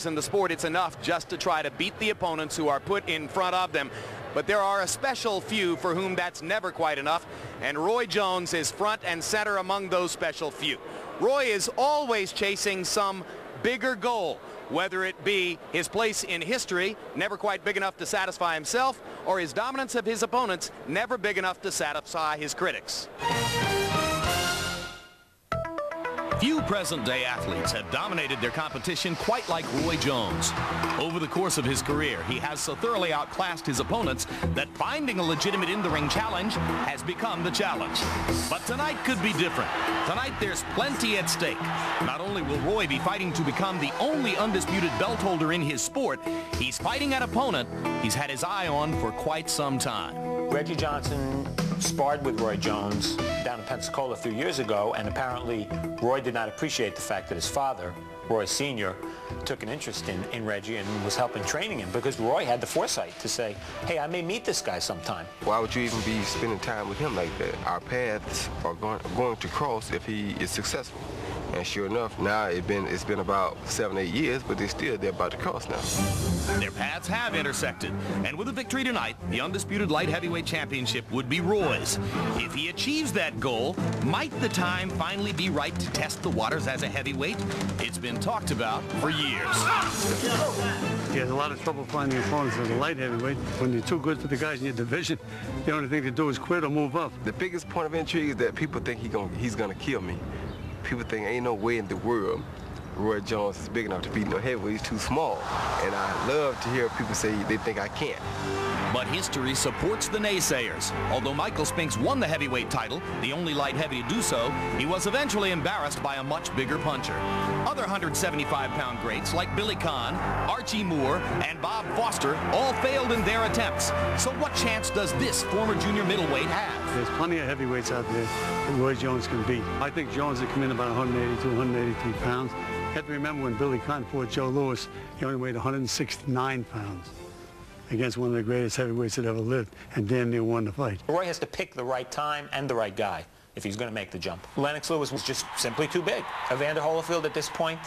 in the sport, it's enough just to try to beat the opponents who are put in front of them. But there are a special few for whom that's never quite enough, and Roy Jones is front and center among those special few. Roy is always chasing some bigger goal, whether it be his place in history, never quite big enough to satisfy himself, or his dominance of his opponents, never big enough to satisfy his critics. Few present-day athletes have dominated their competition quite like Roy Jones. Over the course of his career, he has so thoroughly outclassed his opponents that finding a legitimate in-the-ring challenge has become the challenge. But tonight could be different. Tonight there's plenty at stake. Not only will Roy be fighting to become the only undisputed belt holder in his sport, he's fighting an opponent he's had his eye on for quite some time. Reggie Johnson sparred with Roy Jones down in Pensacola a few years ago, and apparently Roy did not appreciate the fact that his father, Roy Sr., took an interest in Reggie and was helping training him, because Roy had the foresight to say, hey, I may meet this guy sometime. Why would you even be spending time with him like that? Our paths are going to cross if he is successful. And sure enough, now it's been about 7-8 years, but they're about to cross now. Their paths have intersected, and with a victory tonight, the undisputed light heavyweight championship would be Roy's. If he achieves that goal, might the time finally be right to test the waters as a heavyweight? It's been talked about for years. He has a lot of trouble finding opponents as a light heavyweight. When you're too good for the guys in your division, the only thing to do is quit or move up. The biggest point of intrigue is that people think he's gonna kill me. People think ain't no way in the world Roy Jones is big enough to beat no heavyweight. He's too small. And I love to hear people say they think I can't. But history supports the naysayers. Although Michael Spinks won the heavyweight title, the only light heavy to do so, he was eventually embarrassed by a much bigger puncher. Other 175-pound greats like Billy Conn, Archie Moore, and Bob Foster all failed in their attempts. So what chance does this former junior middleweight have? There's plenty of heavyweights out there that Roy Jones can beat. I think Jones would come in about 182, 183 pounds. You have to remember when Billy Conn fought Joe Louis, he only weighed 169 pounds against one of the greatest heavyweights that ever lived, and damn near won the fight. Roy has to pick the right time and the right guy if he's going to make the jump. Lennox Lewis was just simply too big. Evander Holyfield at this point,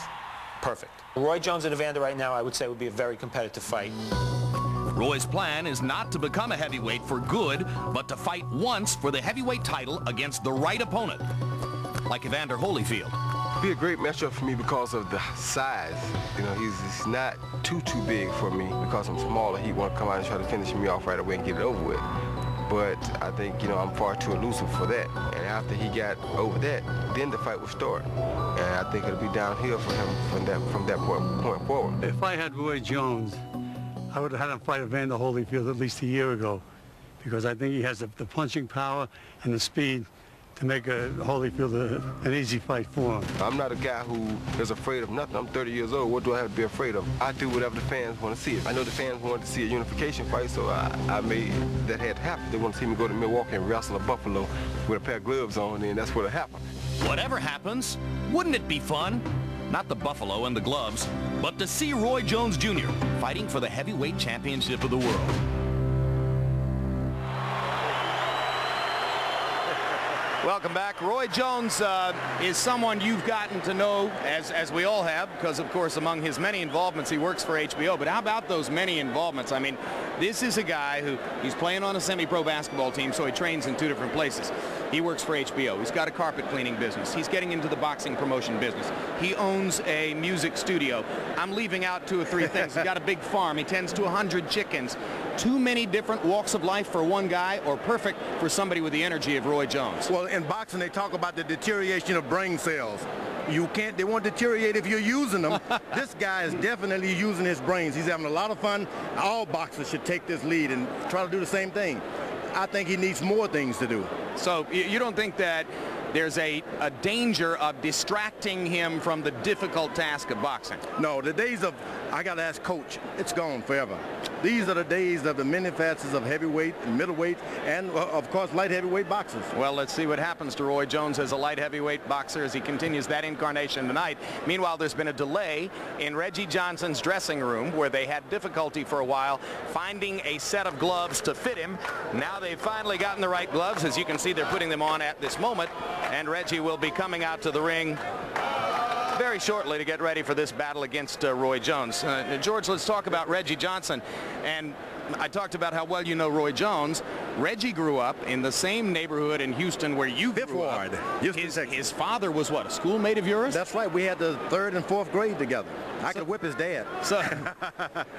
perfect. Roy Jones and Evander right now, I would say, would be a very competitive fight. Roy's plan is not to become a heavyweight for good, but to fight once for the heavyweight title against the right opponent, like Evander Holyfield. It'd be a great matchup for me because of the size. You know, he's not too big for me because I'm smaller. He want to come out and try to finish me off right away and get it over with. But I think, you know, I'm far too elusive for that. And after he got over that, then the fight would start. And I think it'll be downhill for him from that point forward. If I had Roy Jones, I would have had him fight Evander Holyfield at least a year ago, because I think he has the punching power and the speed to make Holyfield an easy fight for him. I'm not a guy who is afraid of nothing. I'm 30 years old. What do I have to be afraid of? I do whatever the fans want to see. I know the fans wanted to see a unification fight, so I made that had to happen. They want to see me go to Milwaukee and wrestle a buffalo with a pair of gloves on, and that's what'll happen. Whatever happens, wouldn't it be fun? Not the buffalo and the gloves, but to see Roy Jones Jr. fighting for the heavyweight championship of the world. Welcome back. Roy Jones is someone you've gotten to know, as we all have, because, of course, among his many involvements, he works for HBO. But how about those many involvements? I mean, this is a guy who, he's playing on a semi-pro basketball team, so he trains in 2 different places. He works for HBO. He's got a carpet cleaning business. He's getting into the boxing promotion business. He owns a music studio. I'm leaving out 2 or 3 things. He's got a big farm. He tends to 100 chickens. Too many different walks of life for one guy, or perfect for somebody with the energy of Roy Jones? Well, in boxing, they talk about the deterioration of brain cells. They won't deteriorate if you're using them. This guy is definitely using his brains. He's having a lot of fun. All boxers should take this lead and try to do the same thing. I think he needs more things to do. So you don't think that there's a danger of distracting him from the difficult task of boxing? No, the days of, I got to ask coach, it's gone forever. These are the days of the many facets of heavyweight, middleweight, and, of course, light heavyweight boxers. Well, let's see what happens to Roy Jones as a light heavyweight boxer as he continues that incarnation tonight. Meanwhile, there's been a delay in Reggie Johnson's dressing room, where they had difficulty for a while finding a set of gloves to fit him. Now they've finally gotten the right gloves. As you can see, they're putting them on at this moment, and Reggie will be coming out to the ring very shortly to get ready for this battle against Roy Jones. George, let's talk about Reggie Johnson. And I talked about how well you know Roy Jones. Reggie grew up in the same neighborhood in Houston where you grew up. His father was what, a schoolmate of yours? That's right. We had the 3rd and 4th grade together. I could whip his dad. So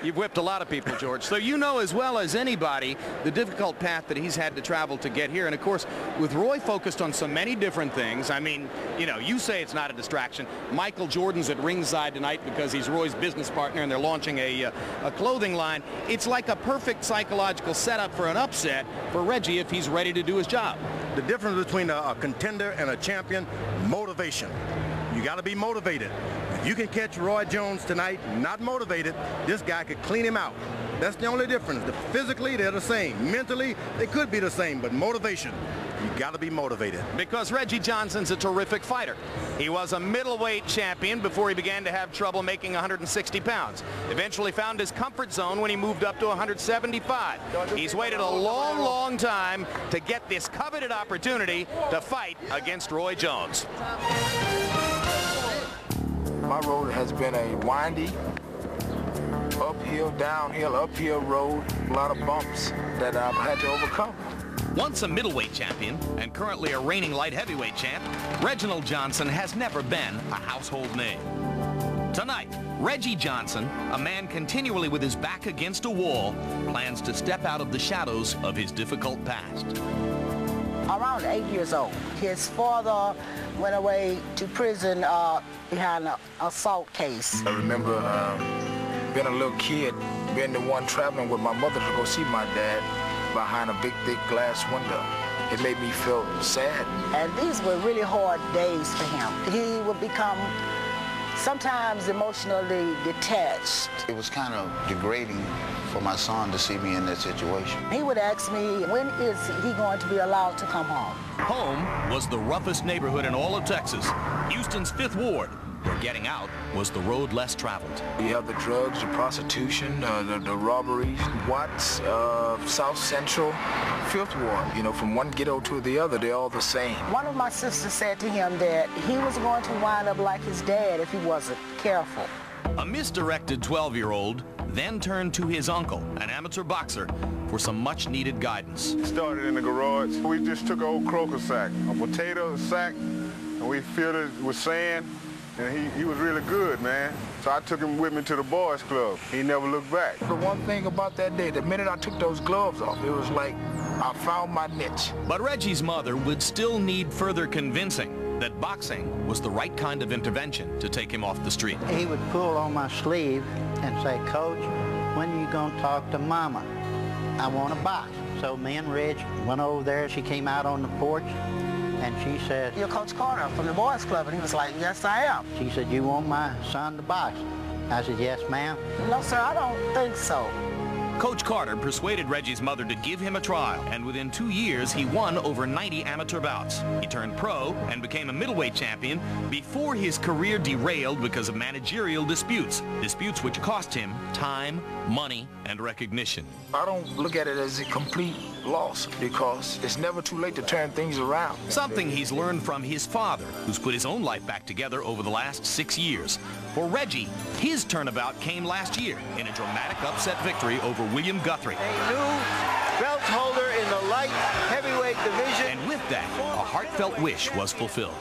you've whipped a lot of people, George. So you know as well as anybody the difficult path that he's had to travel to get here. And of course, with Roy focused on so many different things, I mean, you know, you say it's not a distraction. Michael Jordan's at ringside tonight because he's Roy's business partner and they're launching a clothing line. It's like a perfect psychological setup for an upset for Reggie if he's ready to do his job. The difference between a contender and a champion, motivation. You got to be motivated. If you can catch Roy Jones tonight not motivated, this guy could clean him out. That's the only difference. Physically, they're the same. Mentally, they could be the same, but motivation. You got to be motivated. Because Reggie Johnson's a terrific fighter. He was a middleweight champion before he began to have trouble making 160 pounds. Eventually found his comfort zone when he moved up to 175. He's waited a long, long time to get this coveted opportunity to fight against Roy Jones. My road has been a windy, uphill, downhill, uphill road, a lot of bumps that I've had to overcome. Once a middleweight champion and currently a reigning light heavyweight champ, Reginald Johnson has never been a household name. Tonight, Reggie Johnson, a man continually with his back against a wall, plans to step out of the shadows of his difficult past. Around 8 years old, his father went away to prison behind an assault case. I remember being a little kid, being the one traveling with my mother to go see my dad behind a big, thick glass window. It made me feel sad. And these were really hard days for him. He would become sometimes emotionally detached. It was kind of degrading for my son to see me in that situation. He would ask me, when is he going to be allowed to come home? Home was the roughest neighborhood in all of Texas, Houston's 5th Ward, where getting out was the road less traveled. You have the drugs, the prostitution, the robberies, Watts, South Central, 5th Ward. You know, from one ghetto to the other, they're all the same. One of my sisters said to him that he was going to wind up like his dad if he wasn't careful. A misdirected 12-year-old then turned to his uncle, an amateur boxer, for some much-needed guidance. It started in the garage. We just took an old croaker sack, a potato sack, and we filled it with sand. And he was really good, man. So I took him with me to the boys club. He never looked back. The one thing about that day, the minute I took those gloves off, it was like I found my niche. But Reggie's mother would still need further convincing that boxing was the right kind of intervention to take him off the street. He would pull on my sleeve and say, "Coach, when are you going to talk to Mama? I want to box." So me and Reg went over there. She came out on the porch. And she said, "You're Coach Carter from the boys club." And he was like, "Yes, I am." She said, "You want my son to box?" I said, "Yes, ma'am." "No, sir, I don't think so." Coach Carter persuaded Reggie's mother to give him a trial, and within 2 years, he won over 90 amateur bouts. He turned pro and became a middleweight champion before his career derailed because of managerial disputes which cost him time, money, and recognition. I don't look at it as a complete loss because it's never too late to turn things around. Something he's learned from his father, who's put his own life back together over the last 6 years. For Reggie, his turnabout came last year in a dramatic upset victory over William Guthrie. A new belt holder in the light heavyweight division. And with that, a heartfelt wish was fulfilled.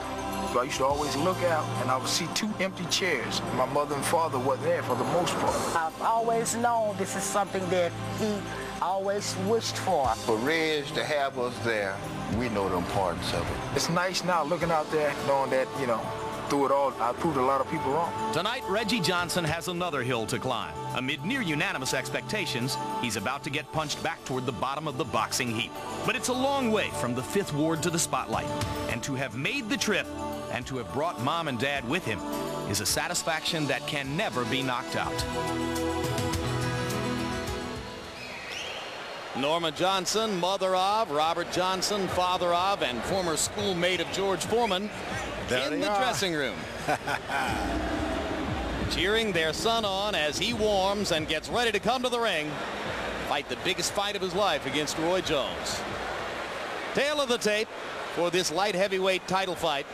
I used to always look out and I would see 2 empty chairs. My mother and father weren't there for the most part. I've always known this is something that he always wished for. For Reg to have us there, we know the importance of it. It's nice now looking out there knowing that, you know, through it all, I proved a lot of people wrong. Tonight, Reggie Johnson has another hill to climb. Amid near unanimous expectations, he's about to get punched back toward the bottom of the boxing heap. But it's a long way from the 5th Ward to the spotlight. And to have made the trip and to have brought Mom and Dad with him is a satisfaction that can never be knocked out. Norma Johnson, mother of, Robert Johnson, father of, and former schoolmate of George Foreman in the dressing room. Cheering their son on as he warms and gets ready to come to the ring, fight the biggest fight of his life against Roy Jones. Tail of the tape for this light heavyweight title fight